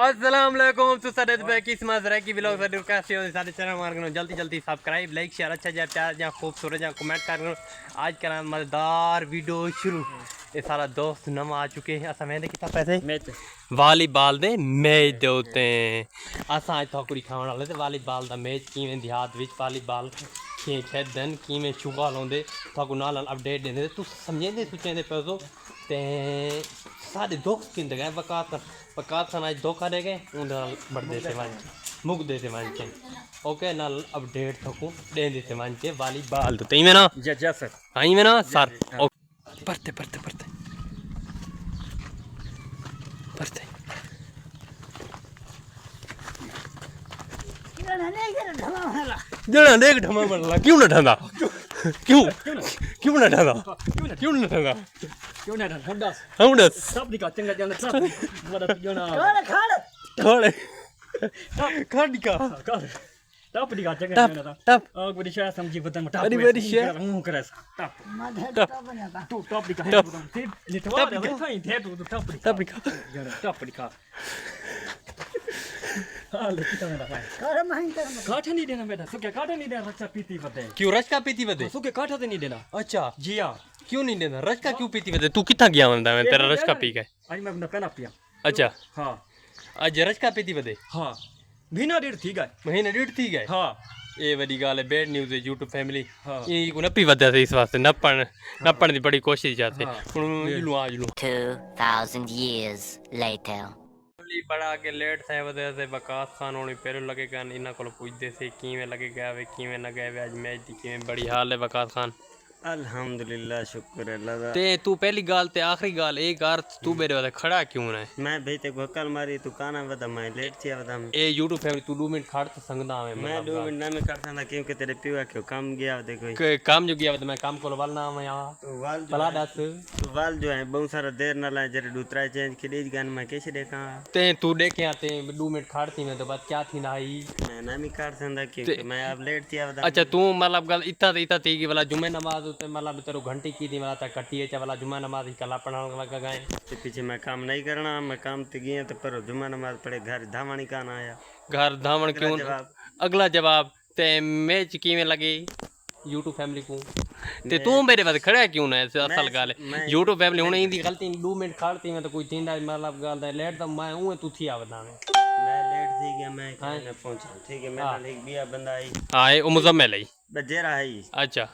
अस्सलाम वालेकुम तो सारे बैकी समाज रह की ब्लॉग सारे कैसे हो सारे चैनल मार जल्दी जल्दी सब्सक्राइब लाइक शेयर अच्छा जा प्यार जा खूबसूरत जा कमेंट कर आज करा मजेदार वीडियो शुरू ये सारा दोस्त नम आ चुके हैं असा मैंने कितना पैसे मैच वालीबाल दे मैच दे होते हैं असा आज थोड़ी खाने वाले थे वालीबाल दा मैच किवें देहात विच वालीबाल खेडन किवें छुपा लाउंदे थाकू नाल अपडेट देंदे तू समझेंदे सोचेंदे पैसो ते सारे दोस्त किंदे गए वकात खान आज धोखा दे गए उन्हें बढ़ते थे मंच मुक देते मंच ओके नाल अपडेट थकू दे देते मंच वालीबाल तो में ना जा सर आई में ना सर पढ़ते पढ़ते पढ़ते पढ़ते जड़ा देख ढमा मरला क्यों ना ठंडा क्यों क्यों ना ठंडा क्यों ना ठंडा क्यों ना ठंडा हम दस सब दिखा चंगा जाना सब बड़ा पियो ना थोड़े खाड़ दिखा टप दिखा चंगा जाना टप बड़ी शायद समझी बतन टप बड़ी शायद हूं करे टप तू टप दिखा ये तो वाला है थे तू टप दिखा हां कितना मेरा भाई कर महंग कर काठ नहीं देना बेटा सो क्या काठ नहीं देना रक्षा पीती बते क्यों रचका पीती बदे सो क्या काठ नहीं देना अच्छा जी हां क्यों नहीं देना रचका क्यों पीती बदे तू कितना गया मैं तेरा रचका पी गए आज मैं अपना पहला पिया अच्छा हां आज रचका पीती बदे हां महीना डेढ़ थी गए महीना डेढ़ थी गए हां ये बड़ी गाल है बैड न्यूज़ है यूट्यूब फैमिली ये को न पी वदा इस वास्ते नपण दी बड़ी कोशिश जाते हुन लू आज लू 2000 years later बड़ा के लेट थे वजह से वकास खान होनी पेरो लगे गन इना को पूछते से किवें लगे गया वे किवें न गए वे आज मैच दी किवें बड़ी हाल है वकास खान अल्हम्दुलिल्लाह शुक्र अल्लाह दा ते तू पहली गाल ते आखिरी गाल एक बार तू मेरे वाले खड़ा क्यों ना मैं भाई ते गोकल मारी तू काना वदा मैं लेट थी वदा ए यूट्यूब फैमिली तू 2 मिनट खड़ तो संगदा मैं 2 मिनट ना में करता था क्योंकि तेरे पिवा क्यों काम गया दे कोई काम जो गया तो मैं काम को वाल ना मैं यहां तो वाल भला दस तो वाल जो है बहुत सारा देर ना लाए जरे दूसरा चेंज के लिए गान मैं कैसे देखा ते तू देखे आते 2 मिनट खड़ती मैं तो बात क्या थी ना आई मैं ना मी काट संदा क्योंकि मैं अब लेट थी वदा अच्छा तू मतलब गल इतना थी कि वाला जुम्मे नमाज उते मतलब तेरो घंटी की थी वाला कट्टी है वाला जुम्मा नमाज कला पढ़ाने लगा गए ते पीछे मैं काम नहीं करना मैं काम ते गए तो पर जुम्मा नमाज पढ़े घर धावणी कान आया घर धावण क्यों अगला जवाब ते मैच किवें लगे यूट्यूब फैमिली को ते तू मेरे बाद खड़ा क्यों ना असल गाल है यूट्यूब फैमिली हुन इंदी गलती 2 मिनट खड़ती मैं तो कोई तींदा मतलब गाल दा लेट तो मैं हूं तू थी आवदा मैं लेट थी गया मैं कहां पहुंचा ठीक है मैं एक बिया बंदा आई हां ए मुजम्मिल आई बजेरा है अच्छा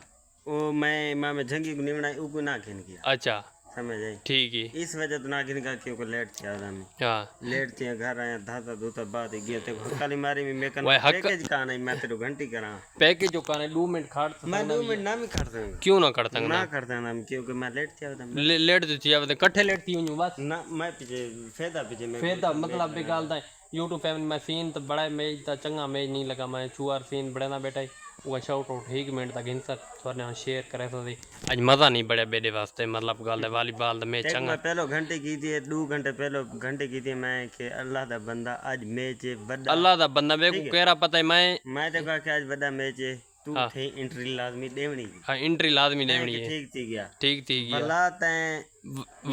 वो मैं झंगी को निवना उको ना खिन किया अच्छा समझ आई ठीक है इस वजह तो ना खिन का क्योंकि लेट थी आदमी हां लेट थी घर आया धाता दूता बाद गया ते काली मारी में मैं पैकेज का नहीं मैं तेरे घंटी करा पैकेज जो काने 2 मिनट खड़ मैं 2 मिनट ना भी खड़ता क्यों ना करता ना करता ना क्योंकि मैं लेट थी आदमी लेट तो थी आदमी इकट्ठे लेट थी हूं बस ना मैं पीछे फेदा पीछे मैं फेदा मतलब बेगाल दा यूट्यूब फैमिली में सीन तो बड़ा मैच था चंगा मैच नहीं लगा मैं छुआर सीन बड़ा ना बेटा वो शाउट आउट 1 मिनट तक इंसर थोड़े शेयर करे तो आज मजा नहीं बड़ा बेडे वास्ते मतलब गल वालीबाल दा मैच चंगा पहले घंटे की थी 2 घंटे पहले घंटे की थी मैं कि अल्लाह दा बंदा आज मैच है बड़ा अल्लाह दा बंदा मेरे को केरा पता है मैं तो कहा कि आज बड़ा मैच है तू थे एंट्री लाजमी देवनी हां एंट्री लाजमी देवनी है ठीक थी गया भला ते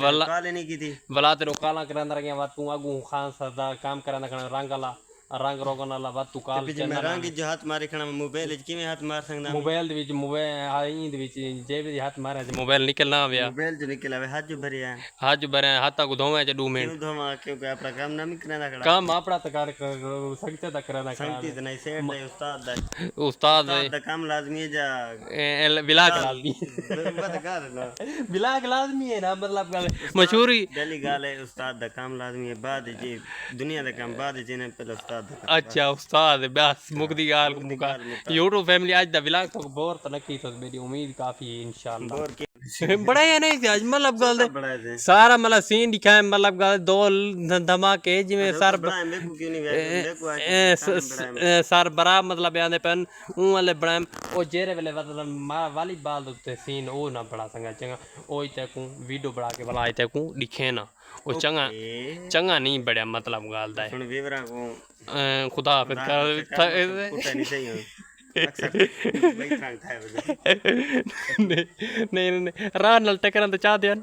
वला काले नहीं की थी भला तेरो काला करांदा गया बात तू आगू खान सरदार काम करांदा रंगला रंग रोगन वाला बात तू काल मैं रंग जो हाथ मारे खना मोबाइल किवें हाथ मार सकदा मोबाइल दे विच मोबाइल आई दे विच जेब दे हाथ मारे मोबाइल निकलना आया मोबाइल जो निकल आवे हाथ जो भरे हाथ को धोवे च 2 मिनट क्यों धोवा क्योंकि अपना काम ना करना खड़ा काम अपना तो कर सकते तक करना संगति तो नहीं सेठ दे उस्ताद दा काम लाजमी है जा बिलाक लाजमी बात कर ना बिलाक लाजमी है ना मतलब मशहूरी दिल्ली गाल है उस्ताद दा काम लाजमी है बाद जी दुनिया दा काम बाद जी ने पहले उस्ताद अच्छा उस्ताद बस मुकदी गाल मुका यूट्यूब फैमिली आज दा व्लॉग तो बोर तो नहीं तो मेरी उम्मीद काफी है इंशाल्लाह बड़ा है नहीं आज मतलब गल सारा मतलब सीन दिखाए मतलब गल दो धमाके जिवें सर बरा मतलब आंदे पन ऊ वाले बड़ा ओ जेरे वेले मतलब वालीबाल दे सीन ओ ना बड़ा संगा चंगा ओ इते को वीडियो बना के भला इते को दिखे ना ओ चंगा नहीं बड़ा मतलब गाल दा सुन विवरा को खुदा हाफिज कुत्ता नहीं सही नहीं राह नाल टकरां तो चाह देन